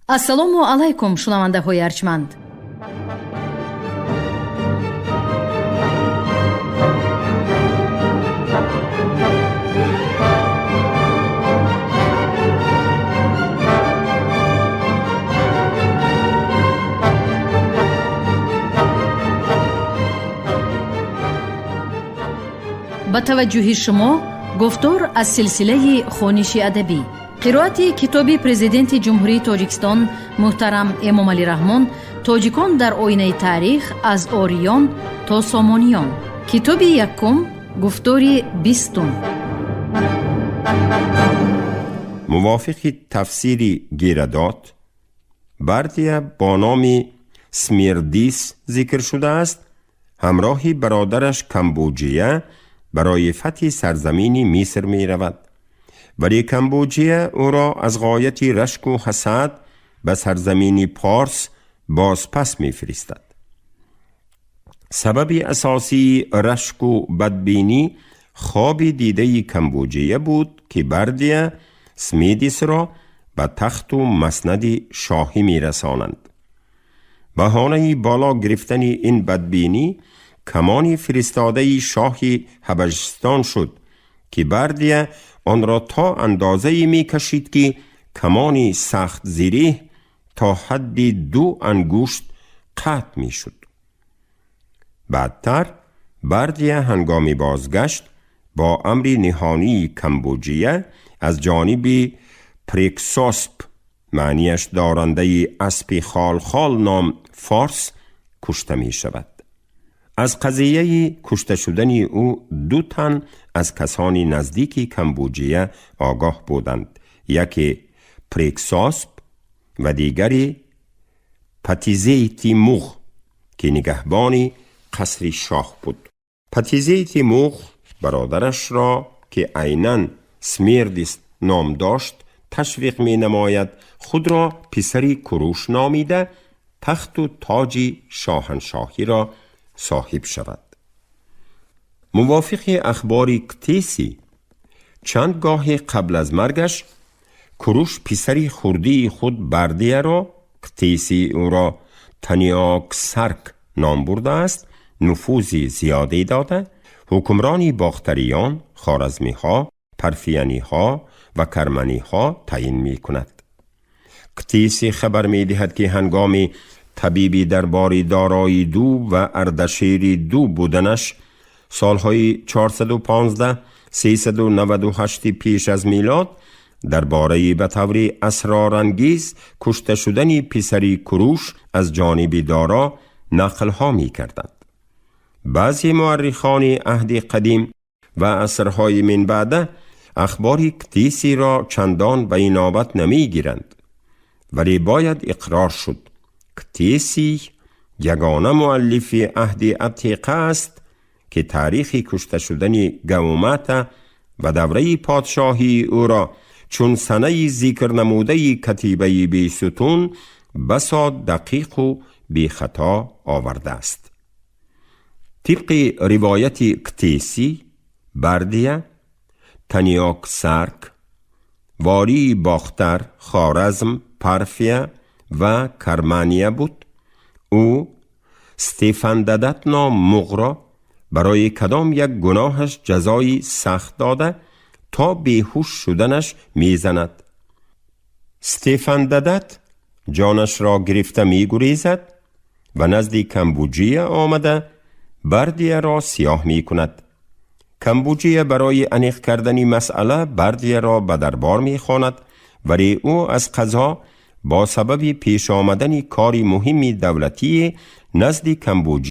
ассалому алайкум шунавандаҳои арҷманд. ба таваҷҷӯҳи шумо гуфтор аз силсилаи хониши адабӣ. қироати китоби президенти ҷумҳурии Тоҷикистон муҳтарам Эмомалӣ Раҳмон «Тоҷикон дар оинаи таърих аз ориён то сомониён». китоби якум, гуфтори 20. мувофиқи тафсири Геродот, бардия бо номи Смирдис зикр шудааст, ҳамроҳи бародараш Камбуҷия барои фатҳи сарзамини Миср меравад, вале Камбуҷия ӯро аз ғояти рашку ҳасад ба сарзамини Порс бозпас мефиристад. сабаби асосии рашку бадбинӣ хоби дидаи Камбуҷия буд ки бардия Смидисро ба тахту маснади шоҳӣ мерасонанд. баҳонаи боло гирифтани ин бадбинӣ камони фиристодаи шоҳи Ҳабашистон шуд ки бардия онро то андозае мекашид ки камони сахт зиреҳ то ҳадди 2 ангушт қатъ мешуд. баъдтар бардия ҳангоми бозгашт бо амри ниҳонии Камбуҷия аз ҷониби Прексосп, маънияш дорандаи аспи холхол ном форс, кушта мешавад. аз қазияи кушта шудани ӯ 2 тан аз касони наздики Камбуҷия огоҳ буданд, яке Прексосп ва дигари Патизеи Тимуғ ки нигаҳбони қасри шоҳ буд. Патизеи Тимуғ бародарашро ки айнан Смирдис ном дошт ташвиқ менамояд худро писари Куруш номида тахту тоҷи шоҳаншоҳиро صاحب شود. موافق اخبار ктеси چند گاه قبل از مرگش کروش پسری خردی خود بردیه را ктеси او را تنیاکسرک نام برده است نفوذی زیادی داده حکمرانی باختریان، خوارزمی ها، پرفیانی ها و کرمانی ها تعیین می کند. ктеси خبر می دهد که هنگامی طبیبی درباری دارایی دو و اردشیری دو بودنش سالهای 415 398 پیش از میلاد درباره به طور اسرارانگیز کشته شدن پسری کروش از جانب دارا نقلها می کردند. بعضی مورخان عهد قدیم و عصرهای من بعد اخبار ктеси را چندان به اینابت نمی گیرند، ولی باید اقرار شد ктеси یگانه مؤلف عهد عتیق است که تاریخ کشته شدن گومات و دوره پادشاهی او را چون سنه ذکر نموده کتیبه بیستون بسا دقیق و بی خطا آورده است. طبق روایت ктеси بردیه تنیاکسرک واری باختر، خوارزم، پرفیه و کرمانیه بود. او استفنددت نام مغ را برای کدام یک گناهش جزای سخت داده تا بیهوش شدنش میزند. استفنددت جانش را گرفته میگریزد و نزد کمبوجیه آمده بردیه را سیاه میکند. کمبوجیه برای انیق کردن مسئله بردیه را به دربار میخواند، ولی او از قضا با سبب پیش آمدن کاری مهمی دولتی نزد کمبوجیه